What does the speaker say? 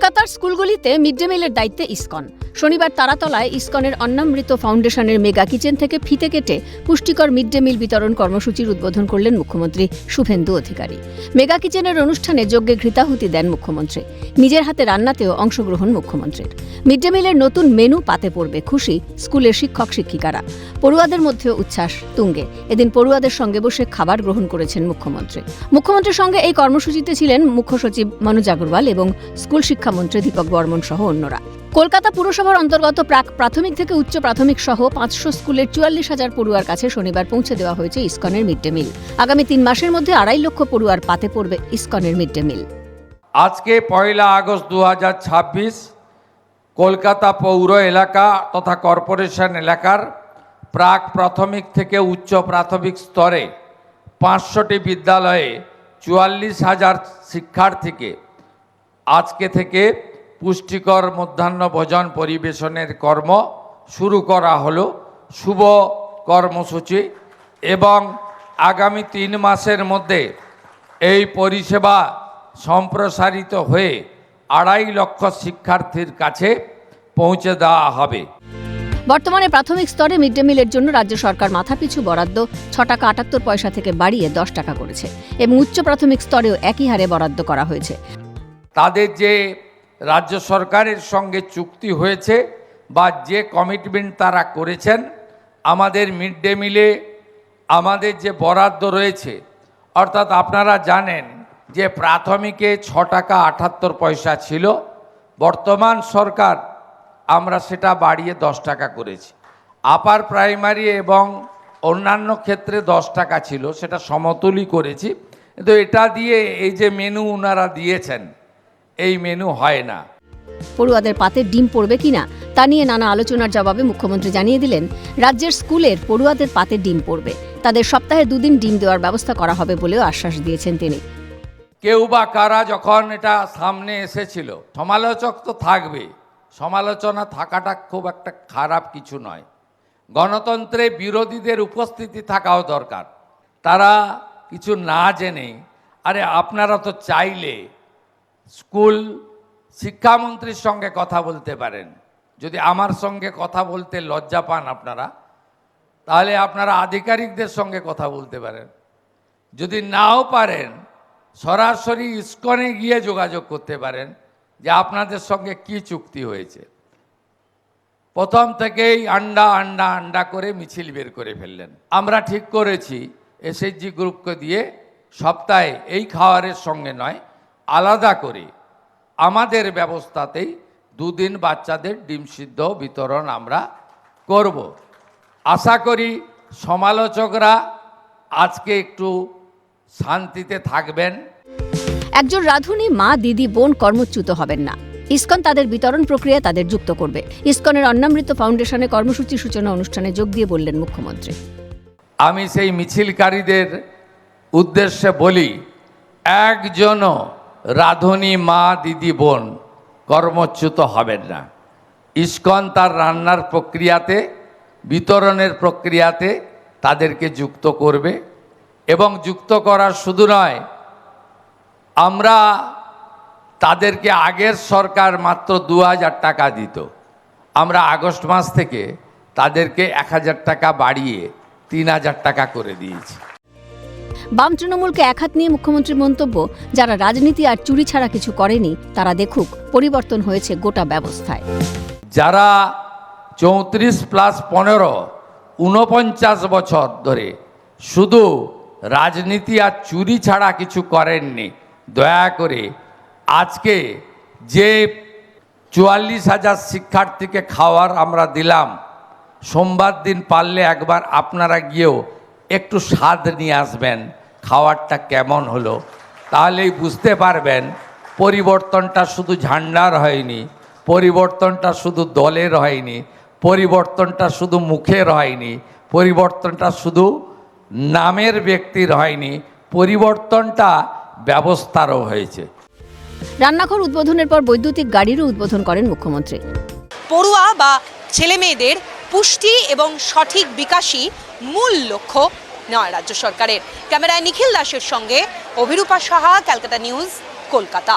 কলকাতার স্কুলগুলিতে mid day মিলের দায়িত্বে ইসকন। শনিবার তারাতলায় ইসকনের অন্নামৃত ফাউন্ডেশনের মেগা কিচেন থেকে ফিতে কেটে পুষ্টিকর মিড ডে মিল বিতরণ কর্মসূচির উদ্বোধন করলেন মুখ্যমন্ত্রী শুভেন্দু অধিকারী। মেগা কিচেনের অনুষ্ঠানে যজ্ঞে ঘৃতাহুতি দেন মুখ্যমন্ত্রী। নিজের হাতে রান্নাতেও অংশগ্রহণ মুখ্যমন্ত্রীর। মিড ডে মিলের নতুন মেনু পাতে পড়বে খুশি স্কুলের শিক্ষক শিক্ষিকারা। পড়ুয়াদের মধ্যেও উচ্ছ্বাস তুঙ্গে। এদিন পড়ুয়াদের সঙ্গে বসে খাবার গ্রহণ করেছেন মুখ্যমন্ত্রী। মুখ্যমন্ত্রীর সঙ্গে এই কর্মসূচিতে ছিলেন মুখ্য সচিব মনোজ আগরওয়াল এবং স্কুল শিক্ষামন্ত্রী দীপক বর্মন সহ অন্যরা। কলকাতা পুরসভার অন্তর্গত প্রাথমিক থেকে উচ্চ প্রাথমিক সহ 500 স্কুলের 44,000 পড়ুয়ার কাছে শনিবার পৌঁছে দেওয়া হয়েছে ইসকনের মিড ডে মিল। আগামী 3 মাসের মধ্যে 2.5 লক্ষ পড়ুয়ার পাতে পড়বে ইসকনের মিড ডে মিল। আজকে 1 আগস্ট 2026 কলকাতা পৌর এলাকা তথা কর্পোরেশন এলাকার প্রাক প্রাথমিক থেকে উচ্চ প্রাথমিক স্তরে 500টি বিদ্যালয়ে 44,000 শিক্ষার্থীকে আজকে থেকে পুষ্টিকর মধ্যাহ্ন ভোজন পরিবেশনের কর্ম শুরু করা হলো। শুভ কর্মসূচি এবং আগামী 3 মাসের মধ্যে এই পরিষেবা সম্প্রসারিত হয়ে 2.5 লক্ষ শিক্ষার্থীর কাছে পৌঁছে দেওয়া হবে। বর্তমানে প্রাথমিক স্তরে মিড ডে মিলের জন্য রাজ্য সরকার মাথাপিছু বরাদ্দ 6 টাকা 78 পয়সা থেকে বাড়িয়ে 10 টাকা করেছে এবং উচ্চ প্রাথমিক স্তরেও একই হারে বরাদ্দ করা হয়েছে। তাদের যে রাজ্য সরকারের সঙ্গে চুক্তি হয়েছে বা যে কমিটমেন্ট তারা করেছেন, আমাদের মিড ডে মিলে আমাদের যে বরাদ্দ রয়েছে, অর্থাৎ আপনারা জানেন যে প্রাথমিকে 6 টাকা 78 পয়সা ছিল, বর্তমান সরকার আমরা সেটা বাড়িয়ে 10 টাকা করেছি। আপার প্রাইমারি এবং অন্যান্য ক্ষেত্রে 10 টাকা ছিল, সেটা সমতুলই করেছি। কিন্তু এটা দিয়ে এই যে মেনু ওনারা দিয়েছেন, এই মেনু হয় না। পড়ুয়াদের পাতে ডিম পড়বে কিনা তা নিয়ে নানা আলোচনার জবাবে মুখ্যমন্ত্রী জানিয়ে দিলেন, রাজ্যের স্কুলের পড়ুয়াদের পাতে ডিম পড়বে। তাদের সপ্তাহে 2 দিন ডিম দেওয়ার ব্যবস্থা করা হবে বলেও আশ্বাস দিয়েছেন তিনি। কেউ বা কারা যখন এটা সামনে এসেছিল, সমালোচক তো থাকবে, সমালোচনা থাকাটা খুব একটা খারাপ কিছু নয়। গণতন্ত্রে বিরোধীদের উপস্থিতি থাকাও দরকার। তারা কিছু না জেনে, আরে আপনারা তো চাইলে স্কুল শিক্ষামন্ত্রীর সঙ্গে কথা বলতে পারেন। যদি আমার সঙ্গে কথা বলতে লজ্জা পান আপনারা, তাহলে আপনারা আধিকারিকদের সঙ্গে কথা বলতে পারেন। যদি নাও পারেন, সরাসরি ইসকনে গিয়ে যোগাযোগ করতে পারেন যে আপনাদের সঙ্গে কি চুক্তি হয়েছে। প্রথম থেকেই আন্ডা করে মিছিল বের করে ফেললেন। আমরা ঠিক করেছি এসএইচজি গ্রুপকে দিয়ে সপ্তাহে এই খাবারের সঙ্গে নয়, আলাদা করে আমাদের ব্যবস্থাতেই 2 দিন বাচ্চাদের ডিম সিদ্ধ বিতরণ আমরা করব। আশা করি সমালোচকরা আজকে একটু শান্তিতে থাকবেন। একজন রাঁধুনি মা, দিদি, বোন কর্মচ্যুত হবেন না। ইসকন তাদের বিতরণ প্রক্রিয়া তাদের যুক্ত করবে। ইসকনের অন্নামৃত ফাউন্ডেশনে কর্মসূচি সূচনা অনুষ্ঠানে যোগ দিয়ে বললেন মুখ্যমন্ত্রী। আমি সেই মিছিলকারীদের উদ্দেশ্যে বলি, একজনও রাঁধুনি মা, দিদি, বোন কর্মচ্যুত হবেন না। ইসকন তার রান্নার প্রক্রিয়াতে, বিতরণের প্রক্রিয়াতে তাদেরকে যুক্ত করবে এবং যুক্ত করার শুধু নয়, আমরা তাদেরকে আগের সরকার মাত্র 2,000 টাকা দিত, আমরা আগস্ট মাস থেকে তাদেরকে 1,000 টাকা বাড়িয়ে 3,000 টাকা করে দিয়েছি। বাম তৃণমূলকে একহাত নিয়ে মুখ্যমন্ত্রীর মন্তব্য, যারা রাজনীতি আর চুরি ছাড়া কিছু করেনি তারা দেখুক পরিবর্তন হয়েছে গোটা ব্যবস্থায়। যারা 34+15 49 বছর ধরে শুধু রাজনীতি আর চুরি ছাড়া কিছু করেননি, দয়া করে আজকে যে 44,000 শিক্ষার্থীকে খাওয়ার আমরা দিলাম, সোমবার দিন পারলে একবার আপনারা গিয়েও একটু স্বাদ নিয়ে আসবেন, খাওয়ারটা কেমন হলো, তাহলেই বুঝতে পারবেন পরিবর্তনটা শুধু ঝান্ডার হয়নি, পরিবর্তনটা শুধু দলের হয়নি, পরিবর্তনটা শুধু মুখের হয়নি, পরিবর্তনটা শুধু নামের ব্যক্তির হয়নি, পরিবর্তনটা ব্যবস্থারও হয়েছে। রান্নাঘর উদ্বোধনের পর বৈদ্যুতিক গাড়িরও উদ্বোধন করেন মুখ্যমন্ত্রী। পড়ুয়া বা ছেলেমেয়েদের পুষ্টি এবং সঠিক বিকাশই মূল লক্ষ্য নয় রাজ্য সরকারের। ক্যামেরায় নিখিল দাসের সঙ্গে অভিরূপা সাহা, ক্যালকাটা নিউজ, কলকাতা।